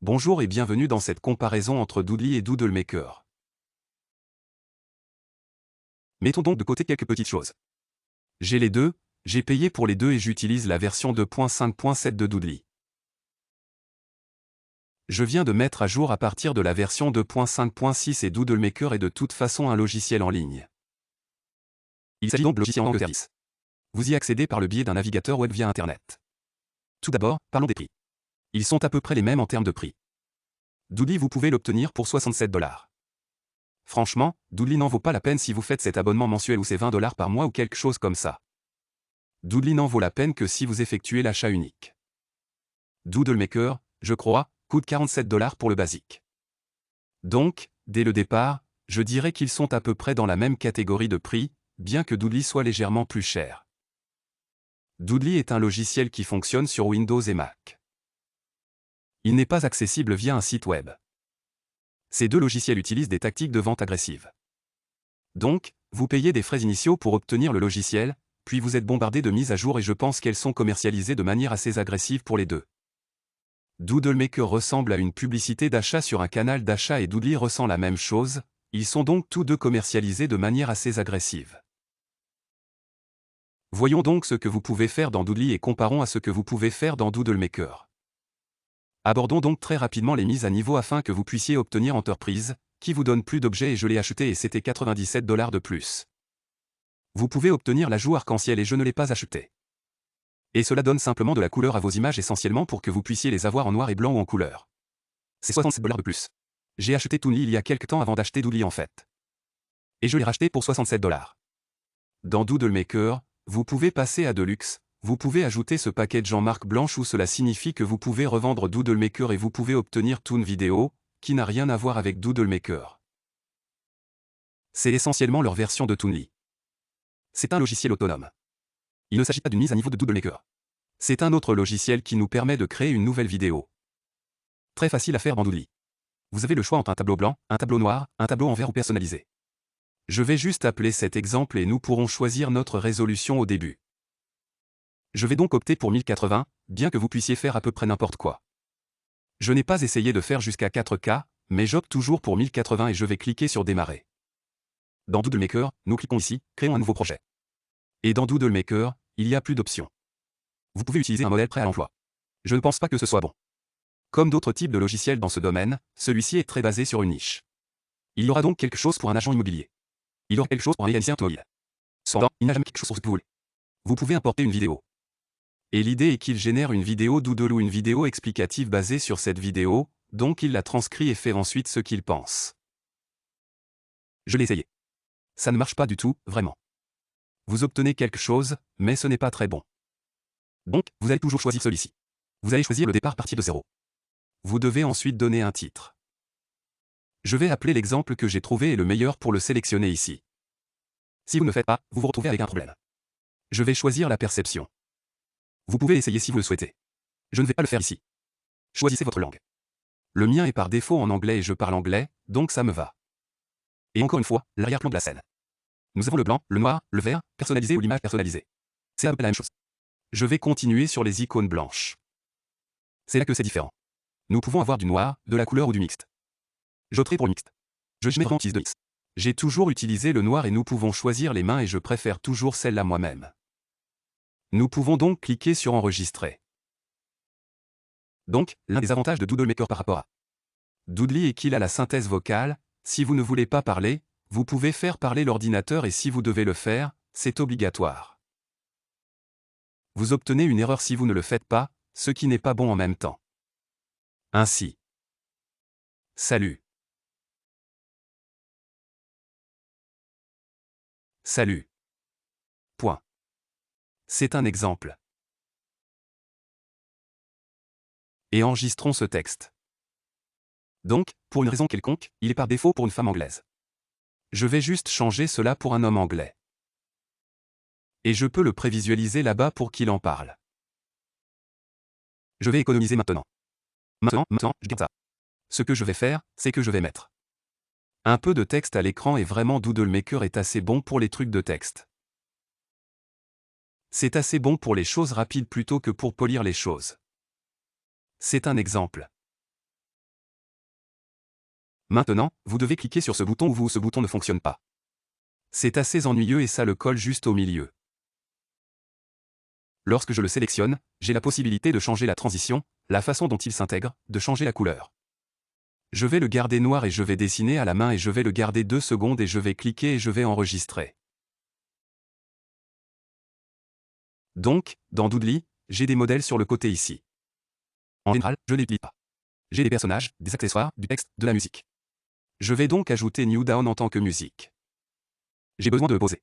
Bonjour et bienvenue dans cette comparaison entre Doodly et Doodlemaker. Mettons donc de côté quelques petites choses. J'ai les deux, j'ai payé pour les deux et j'utilise la version 2.5.7 de Doodly. Je viens de mettre à jour à partir de la version 2.5.6 et Doodlemaker est de toute façon un logiciel en ligne. Il s'agit donc de logiciel en tant que service. Vous y accédez par le biais d'un navigateur web via Internet. Tout d'abord, parlons des prix. Ils sont à peu près les mêmes en termes de prix. Doodly vous pouvez l'obtenir pour 67 $. Franchement, Doodly n'en vaut pas la peine si vous faites cet abonnement mensuel ou c'est 20 $ par mois ou quelque chose comme ça. Doodly n'en vaut la peine que si vous effectuez l'achat unique. Doodlemaker, je crois, coûte 47 $ pour le basique. Donc, dès le départ, je dirais qu'ils sont à peu près dans la même catégorie de prix, bien que Doodly soit légèrement plus cher. Doodly est un logiciel qui fonctionne sur Windows et Mac. Il n'est pas accessible via un site web. Ces deux logiciels utilisent des tactiques de vente agressives. Donc, vous payez des frais initiaux pour obtenir le logiciel, puis vous êtes bombardé de mises à jour et je pense qu'elles sont commercialisées de manière assez agressive pour les deux. Doodlemaker ressemble à une publicité d'achat sur un canal d'achat et Doodly ressent la même chose, ils sont donc tous deux commercialisés de manière assez agressive. Voyons donc ce que vous pouvez faire dans Doodly et comparons à ce que vous pouvez faire dans Doodlemaker. Abordons donc très rapidement les mises à niveau afin que vous puissiez obtenir Enterprise, qui vous donne plus d'objets et je l'ai acheté et c'était 97 $ de plus. Vous pouvez obtenir l'ajout arc-en-ciel et je ne l'ai pas acheté. Et cela donne simplement de la couleur à vos images essentiellement pour que vous puissiez les avoir en noir et blanc ou en couleur. C'est 67 $ de plus. J'ai acheté Toonly il y a quelque temps avant d'acheter Doodly en fait. Et je l'ai racheté pour 67 $. Dans Doodlemaker, vous pouvez passer à Deluxe, vous pouvez ajouter ce package en marque blanche où cela signifie que vous pouvez revendre Doodlemaker et vous pouvez obtenir Toon Video, qui n'a rien à voir avec Doodlemaker. C'est essentiellement leur version de Toonly. C'est un logiciel autonome. Il ne s'agit pas d'une mise à niveau de Doodlemaker. C'est un autre logiciel qui nous permet de créer une nouvelle vidéo. Très facile à faire dans Doodly. Vous avez le choix entre un tableau blanc, un tableau noir, un tableau en vert ou personnalisé. Je vais juste appeler cet exemple et nous pourrons choisir notre résolution au début. Je vais donc opter pour 1080, bien que vous puissiez faire à peu près n'importe quoi. Je n'ai pas essayé de faire jusqu'à 4K, mais j'opte toujours pour 1080 et je vais cliquer sur Démarrer. Dans Doodlemaker, nous cliquons ici, Créons un nouveau projet. Et dans Doodlemaker, il y a plus d'options. Vous pouvez utiliser un modèle prêt à l'emploi. Je ne pense pas que ce soit bon. Comme d'autres types de logiciels dans ce domaine, celui-ci est très basé sur une niche. Il y aura donc quelque chose pour un agent immobilier. Il y aura quelque chose pour un mécanicien automobile. Cependant, il n'a jamais quelque chose pour ce que vous voulez. Vous pouvez importer une vidéo. Et l'idée est qu'il génère une vidéo Doodle ou une vidéo explicative basée sur cette vidéo, donc il la transcrit et fait ensuite ce qu'il pense. Je l'ai essayé. Ça ne marche pas du tout, vraiment. Vous obtenez quelque chose, mais ce n'est pas très bon. Donc, vous allez toujours choisir celui-ci. Vous allez choisir le départ à partir de 0. Vous devez ensuite donner un titre. Je vais appeler l'exemple que j'ai trouvé et le meilleur pour le sélectionner ici. Si vous ne le faites pas, vous vous retrouvez avec un problème. Je vais choisir la perception. Vous pouvez essayer si vous le souhaitez. Je ne vais pas le faire ici. Choisissez votre langue. Le mien est par défaut en anglais et je parle anglais, donc ça me va. Et encore une fois, l'arrière-plan de la scène. Nous avons le blanc, le noir, le vert, personnalisé ou l'image personnalisée. C'est à peu près la même chose. Je vais continuer sur les icônes blanches. C'est là que c'est différent. Nous pouvons avoir du noir, de la couleur ou du mixte. J'opterai pour le mixte. Je jamais vraiment utilise de mixte. J'ai toujours utilisé le noir et nous pouvons choisir les mains et je préfère toujours celle-là moi-même. Nous pouvons donc cliquer sur Enregistrer. Donc, l'un des avantages de Doodlemaker par rapport à Doodly est qu'il a la synthèse vocale. Si vous ne voulez pas parler, vous pouvez faire parler l'ordinateur et si vous devez le faire, c'est obligatoire. Vous obtenez une erreur si vous ne le faites pas, ce qui n'est pas bon en même temps. Ainsi. Salut. Salut. Point. C'est un exemple. Et enregistrons ce texte. Donc, pour une raison quelconque, il est par défaut pour une femme anglaise. Je vais juste changer cela pour un homme anglais. Et je peux le prévisualiser là-bas pour qu'il en parle. Je vais économiser maintenant. Maintenant, je garde ça. Ce que je vais faire, c'est que je vais mettre un peu de texte à l'écran et vraiment Doodlemaker est assez bon pour les trucs de texte. C'est assez bon pour les choses rapides plutôt que pour polir les choses. C'est un exemple. Maintenant, vous devez cliquer sur ce bouton ou ce bouton ne fonctionne pas. C'est assez ennuyeux et ça le colle juste au milieu. Lorsque je le sélectionne, j'ai la possibilité de changer la transition, la façon dont il s'intègre, de changer la couleur. Je vais le garder noir et je vais dessiner à la main et je vais le garder 2 secondes et je vais cliquer et je vais enregistrer. Donc, dans Doodly, j'ai des modèles sur le côté ici. En général, je ne les utilise pas. J'ai des personnages, des accessoires, du texte, de la musique. Je vais donc ajouter New Down en tant que musique. J'ai besoin de poser.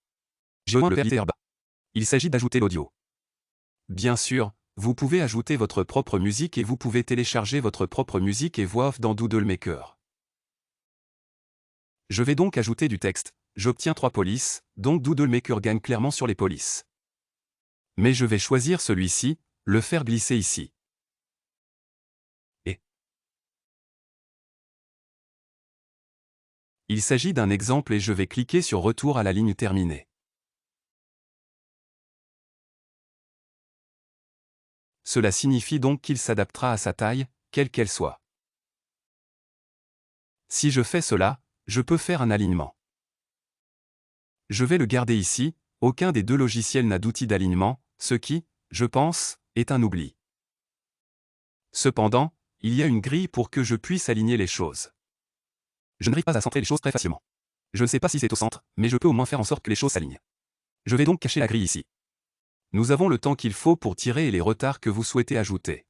J'ai besoin de faire verbe. Il s'agit d'ajouter l'audio. Bien sûr, vous pouvez ajouter votre propre musique et vous pouvez télécharger votre propre musique et voix off dans Doodle Maker. Je vais donc ajouter du texte. J'obtiens 3 polices, donc Doodle Maker gagne clairement sur les polices. Mais je vais choisir celui-ci, le faire glisser ici. Et il s'agit d'un exemple et je vais cliquer sur Retour à la ligne terminée. Cela signifie donc qu'il s'adaptera à sa taille, quelle qu'elle soit. Si je fais cela, je peux faire un alignement. Je vais le garder ici, aucun des deux logiciels n'a d'outil d'alignement, ce qui, je pense, est un oubli. Cependant, il y a une grille pour que je puisse aligner les choses. Je n'arrive pas à centrer les choses très facilement. Je ne sais pas si c'est au centre, mais je peux au moins faire en sorte que les choses s'alignent. Je vais donc cacher la grille ici. Nous avons le temps qu'il faut pour tirer et les retards que vous souhaitez ajouter.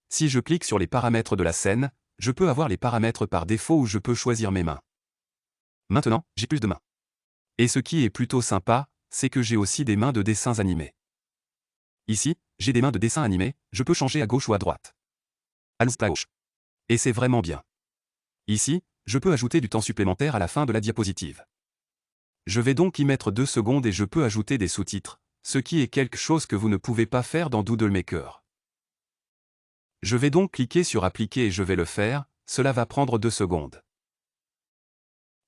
Si je clique sur les paramètres de la scène, je peux avoir les paramètres par défaut ou je peux choisir mes mains. Maintenant, j'ai plus de mains. Et ce qui est plutôt sympa, c'est que j'ai aussi des mains de dessins animés. Ici, j'ai des mains de dessins animés, je peux changer à gauche ou à droite. À gauche. Et c'est vraiment bien. Ici, je peux ajouter du temps supplémentaire à la fin de la diapositive. Je vais donc y mettre 2 secondes et je peux ajouter des sous-titres, ce qui est quelque chose que vous ne pouvez pas faire dans Doodle Maker. Je vais donc cliquer sur Appliquer et je vais le faire, cela va prendre 2 secondes.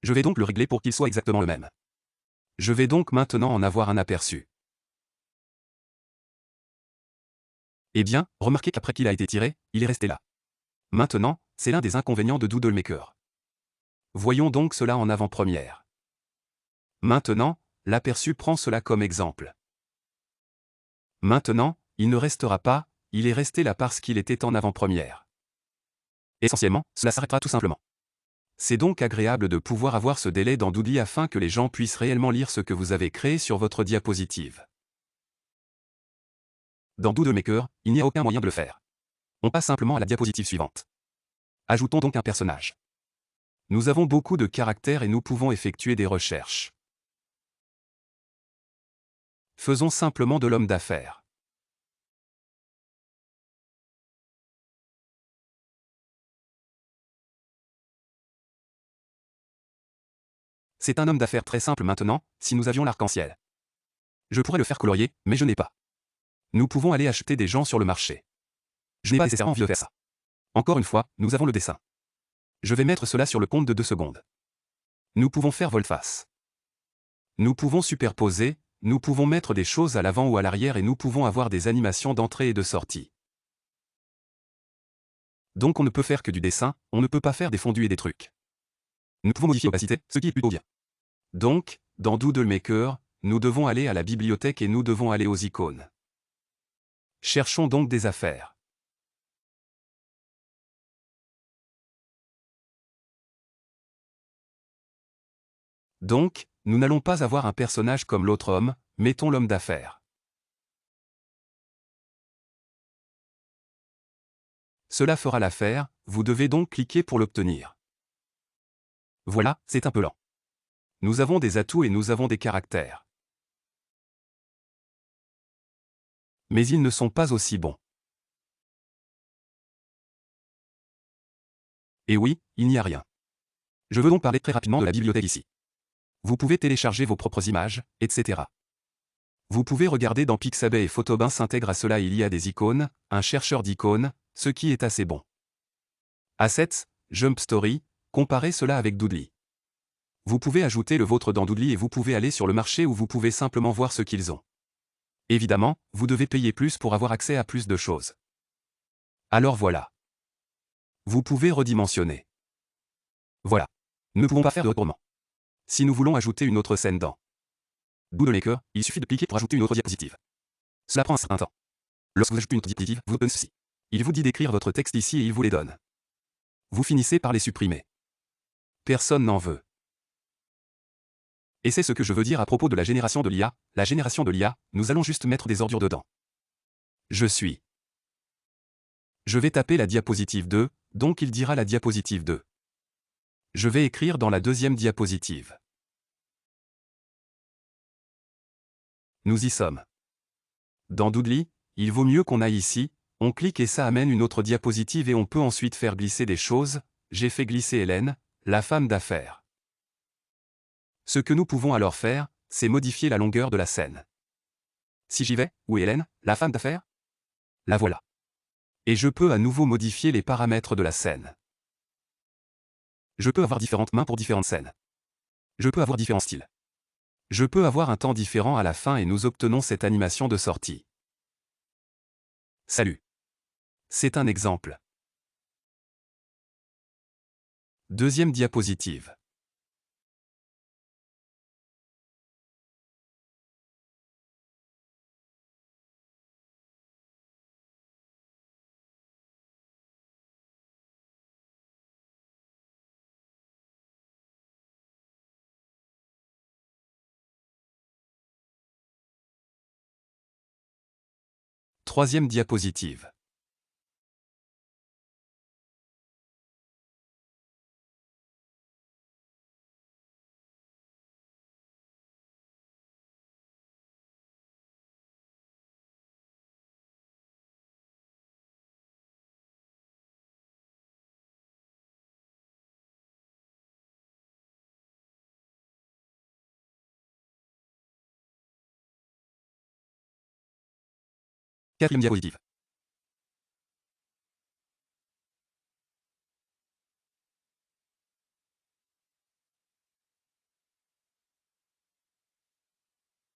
Je vais donc le régler pour qu'il soit exactement le même. Je vais donc maintenant en avoir un aperçu. Eh bien, remarquez qu'après qu'il a été tiré, il est resté là. Maintenant, c'est l'un des inconvénients de Doodle Maker. Voyons donc cela en avant-première. Maintenant, l'aperçu prend cela comme exemple. Maintenant, il ne restera pas, il est resté là parce qu'il était en avant-première. Essentiellement, cela s'arrêtera tout simplement. C'est donc agréable de pouvoir avoir ce délai dans Doodly afin que les gens puissent réellement lire ce que vous avez créé sur votre diapositive. Dans Doodle Maker, il n'y a aucun moyen de le faire. On passe simplement à la diapositive suivante. Ajoutons donc un personnage. Nous avons beaucoup de caractères et nous pouvons effectuer des recherches. Faisons simplement de l'homme d'affaires. C'est un homme d'affaires très simple maintenant, si nous avions l'arc-en-ciel. Je pourrais le faire colorier, mais je n'ai pas. Nous pouvons aller acheter des gens sur le marché. Je n'ai pas nécessairement envie de faire ça. Encore une fois, nous avons le dessin. Je vais mettre cela sur le compte de 2 secondes. Nous pouvons faire volte-face. Nous pouvons superposer, nous pouvons mettre des choses à l'avant ou à l'arrière et nous pouvons avoir des animations d'entrée et de sortie. Donc on ne peut faire que du dessin, on ne peut pas faire des fondus et des trucs. Nous pouvons modifier l'opacité, ce qui est plutôt bien. Donc, dans Doodle Maker, nous devons aller à la bibliothèque et nous devons aller aux icônes. Cherchons donc des affaires. Donc, nous n'allons pas avoir un personnage comme l'autre homme, mettons l'homme d'affaires. Cela fera l'affaire, vous devez donc cliquer pour l'obtenir. Voilà, c'est un peu lent. Nous avons des atouts et nous avons des caractères. Mais ils ne sont pas aussi bons. Et oui, il n'y a rien. Je veux donc parler très rapidement de la bibliothèque ici. Vous pouvez télécharger vos propres images, etc. Vous pouvez regarder dans Pixabay et Photobin s'intègre à cela, il y a des icônes, un chercheur d'icônes, ce qui est assez bon. Assets, Jump Story, comparez cela avec Doodly. Vous pouvez ajouter le vôtre dans Doodly et vous pouvez aller sur le marché ou vous pouvez simplement voir ce qu'ils ont. Évidemment, vous devez payer plus pour avoir accès à plus de choses. Alors voilà. Vous pouvez redimensionner. Voilà. Nous ne pouvons pas faire de retournement. Si nous voulons ajouter une autre scène dans Doodle Maker, il suffit de cliquer pour ajouter une autre diapositive. Cela prend un certain temps. Lorsque vous ajoutez une autre diapositive, vous obtenez ceci. Il vous dit d'écrire votre texte ici et il vous les donne. Vous finissez par les supprimer. Personne n'en veut. Et c'est ce que je veux dire à propos de la génération de l'IA. La génération de l'IA, nous allons juste mettre des ordures dedans. Je vais taper la diapositive 2, donc il dira la diapositive 2. Je vais écrire dans la deuxième diapositive. Nous y sommes. Dans Doodly, il vaut mieux qu'on aille ici, on clique et ça amène une autre diapositive et on peut ensuite faire glisser des choses. J'ai fait glisser Hélène, la femme d'affaires. Ce que nous pouvons alors faire, c'est modifier la longueur de la scène. Si j'y vais, où est Hélène, la femme d'affaires? La voilà. Et je peux à nouveau modifier les paramètres de la scène. Je peux avoir différentes mains pour différentes scènes. Je peux avoir différents styles. Je peux avoir un temps différent à la fin et nous obtenons cette animation de sortie. Salut. C'est un exemple. Deuxième diapositive. Troisième diapositive. Quatrième diapositive.